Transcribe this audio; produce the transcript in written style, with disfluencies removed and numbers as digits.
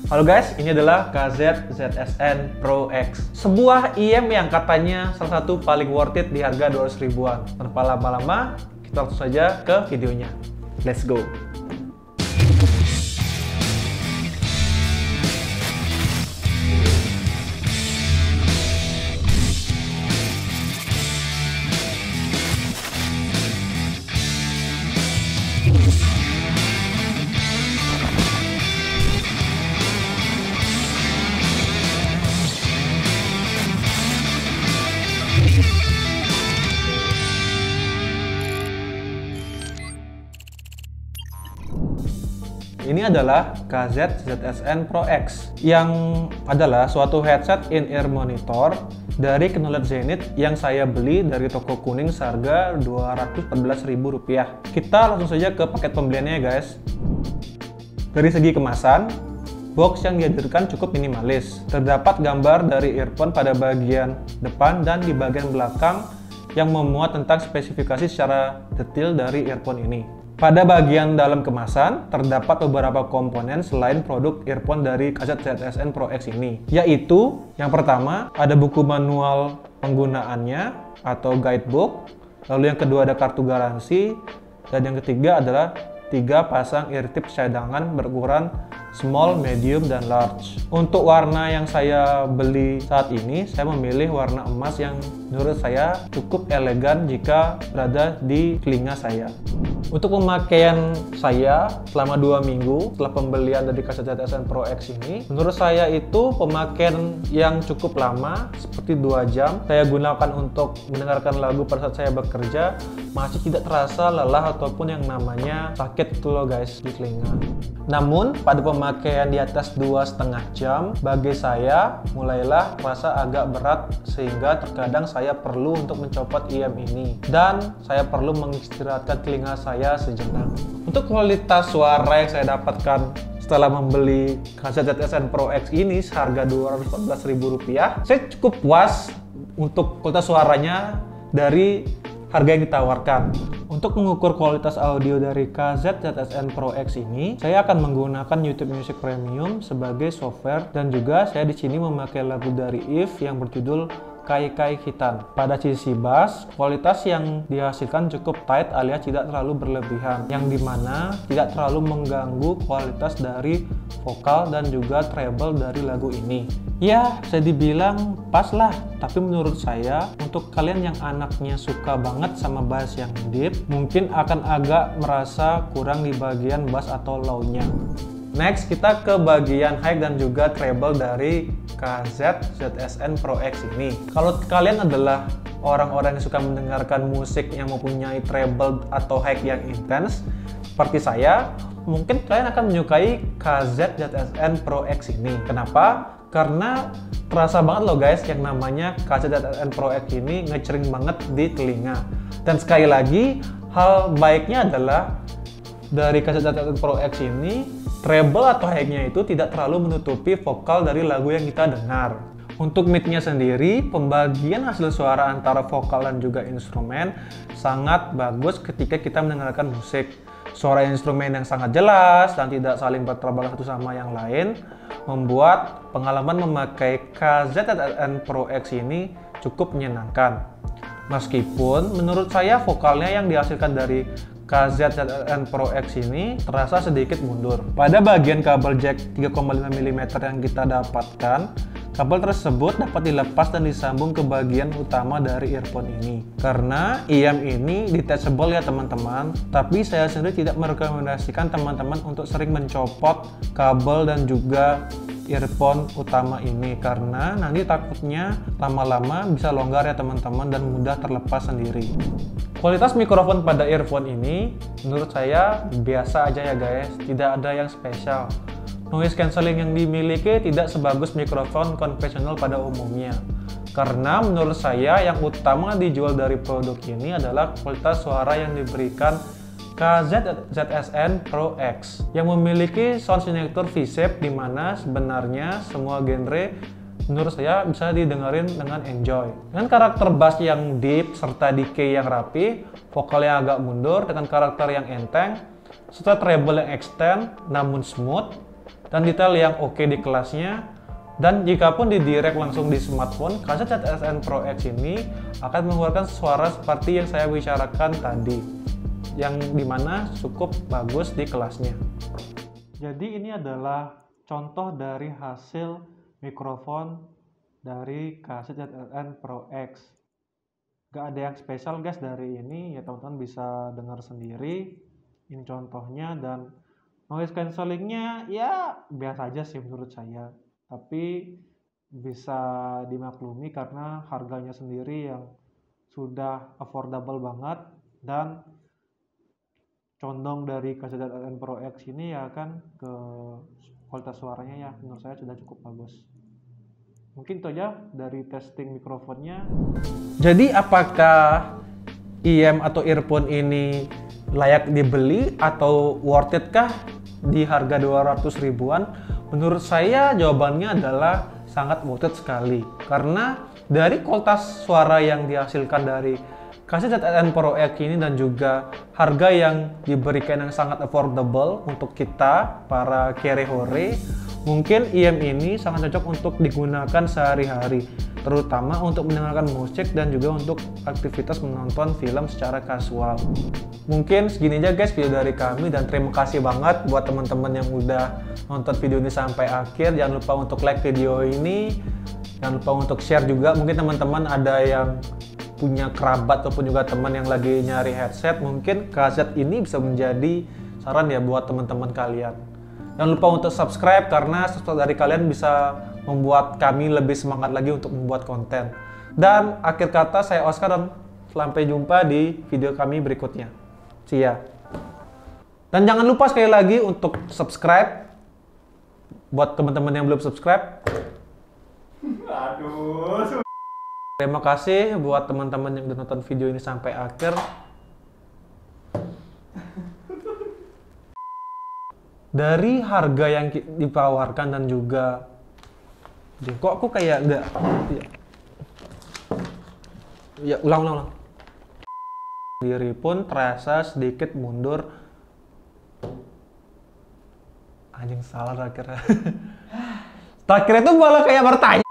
Halo guys, ini adalah KZ ZSN Pro X, sebuah IM yang katanya salah satu paling worth it di harga 200 ribuan. Tanpa lama-lama, kita langsung saja ke videonya. Let's go! Ini adalah KZ ZSN Pro X yang adalah suatu headset in-ear monitor dari Kinolet Zenith yang saya beli dari toko kuning seharga Rp214.000. Kita langsung saja ke paket pembeliannya guys. Dari segi kemasan, box yang dihadirkan cukup minimalis. Terdapat gambar dari earphone pada bagian depan dan di bagian belakang yang memuat tentang spesifikasi secara detail dari earphone ini. Pada bagian dalam kemasan, terdapat beberapa komponen selain produk earphone dari KZ ZSN Pro X ini, yaitu yang pertama ada buku manual penggunaannya atau guidebook, lalu yang kedua ada kartu garansi, dan yang ketiga adalah 3 pasang ear tips cadangan berukuran small, medium, dan large. Untuk warna yang saya beli saat ini, saya memilih warna emas yang menurut saya cukup elegan jika berada di telinga saya. Untuk pemakaian saya selama 2 minggu setelah pembelian dari KZ ZSN Pro X ini, menurut saya itu pemakaian yang cukup lama, seperti 2 jam. Saya gunakan untuk mendengarkan lagu pada saat saya bekerja, masih tidak terasa lelah ataupun yang namanya sakit itu loh guys di telinga. Namun pada pemakaian di atas 2,5 jam, bagi saya mulailah terasa agak berat sehingga terkadang saya perlu untuk mencopot IM ini dan saya perlu mengistirahatkan telinga saya sejenak. Untuk kualitas suara yang saya dapatkan setelah membeli KZ ZSN Pro X ini seharga Rp214.000, saya cukup puas untuk kualitas suaranya dari harga yang ditawarkan. Untuk mengukur kualitas audio dari KZ ZSN Pro X ini, saya akan menggunakan YouTube Music Premium sebagai software dan juga saya di sini memakai lagu dari If yang berjudul Kai Kai Hitan. Pada sisi bass, kualitas yang dihasilkan cukup tight alias tidak terlalu berlebihan, yang dimana tidak terlalu mengganggu kualitas dari vokal dan juga treble dari lagu ini. Ya, bisa dibilang pas lah, tapi menurut saya untuk kalian yang anaknya suka banget sama bass yang deep, mungkin akan agak merasa kurang di bagian bass atau low-nya. Next, kita ke bagian high dan juga treble dari KZ ZSN Pro X ini. Kalau kalian adalah orang-orang yang suka mendengarkan musik yang mempunyai treble atau high yang intens, seperti saya, mungkin kalian akan menyukai KZ ZSN Pro X ini. Kenapa? Karena terasa banget loh guys, yang namanya KZ ZSN Pro X ini ngecering banget di telinga. Dan sekali lagi, hal baiknya adalah dari KZ ZSN Pro X ini, treble atau high-nya itu tidak terlalu menutupi vokal dari lagu yang kita dengar. Untuk mid-nya sendiri, pembagian hasil suara antara vokal dan juga instrumen sangat bagus ketika kita mendengarkan musik. Suara instrumen yang sangat jelas dan tidak saling berterabang satu sama yang lain membuat pengalaman memakai KZ ZSN Pro X ini cukup menyenangkan. Meskipun menurut saya vokalnya yang dihasilkan dari KZ ZSN Pro X ini terasa sedikit mundur. Pada bagian kabel jack 3,5 mm yang kita dapatkan, kabel tersebut dapat dilepas dan disambung ke bagian utama dari earphone ini. Karena IM ini detachable ya teman-teman, tapi saya sendiri tidak merekomendasikan teman-teman untuk sering mencopot kabel dan juga earphone utama ini, karena nanti takutnya lama-lama bisa longgar ya teman-teman dan mudah terlepas sendiri. Kualitas mikrofon pada earphone ini menurut saya biasa aja ya guys, tidak ada yang spesial. Noise cancelling yang dimiliki tidak sebagus mikrofon konvensional pada umumnya. Karena menurut saya yang utama dijual dari produk ini adalah kualitas suara yang diberikan KZ ZSN Pro X yang memiliki sound signature V-shape, di mana sebenarnya semua genre menurut saya bisa didengerin dengan enjoy. Dengan karakter bass yang deep serta decay yang rapi, vokal yang agak mundur dengan karakter yang enteng, serta treble yang extend namun smooth, dan detail yang oke di kelasnya. Dan jika pun di direct langsung di smartphone, KZ ZSN Pro X ini akan mengeluarkan suara seperti yang saya bicarakan tadi, yang dimana cukup bagus di kelasnya. Jadi ini adalah contoh dari hasil mikrofon dari KZ ZSN Pro X. Gak ada yang spesial guys dari ini, ya teman-teman bisa dengar sendiri. Ini contohnya, dan noise cancellingnya ya biasa aja sih menurut saya. Tapi bisa dimaklumi karena harganya sendiri yang sudah affordable banget, dan condong dari KZ-ZSN Pro X ini ya kan ke kualitas suaranya ya menurut saya sudah cukup bagus. Mungkin itu aja dari testing mikrofonnya. Jadi apakah IM atau earphone ini layak dibeli atau worth it kah di harga 200 ribuan? Menurut saya jawabannya adalah sangat worth it sekali, karena dari kualitas suara yang dihasilkan dari KZ ZSN Pro X ini dan juga harga yang diberikan yang sangat affordable untuk kita para kere-hore, mungkin IM ini sangat cocok untuk digunakan sehari-hari, terutama untuk mendengarkan musik dan juga untuk aktivitas menonton film secara kasual. Mungkin segini aja guys video dari kami, dan terima kasih banget buat teman-teman yang udah nonton video ini sampai akhir. Jangan lupa untuk like video ini, jangan lupa untuk share juga. Mungkin teman-teman ada yang punya kerabat ataupun juga teman yang lagi nyari headset, mungkin KZ ini bisa menjadi saran ya buat teman-teman kalian. Jangan lupa untuk subscribe, karena subscribe dari kalian bisa membuat kami lebih semangat lagi untuk membuat konten. Dan akhir kata saya Oscar, dan sampai jumpa di video kami berikutnya. See ya. Dan jangan lupa sekali lagi untuk subscribe buat teman-teman yang belum subscribe. Aduh. Terima kasih buat teman-teman yang udah nonton video ini sampai akhir. Dari harga yang ditawarkan dan juga kok aku kayak enggak ya, ulang diri pun terasa sedikit mundur. Anjing salah terakhirnya. Terakhir itu malah kayak bertanya.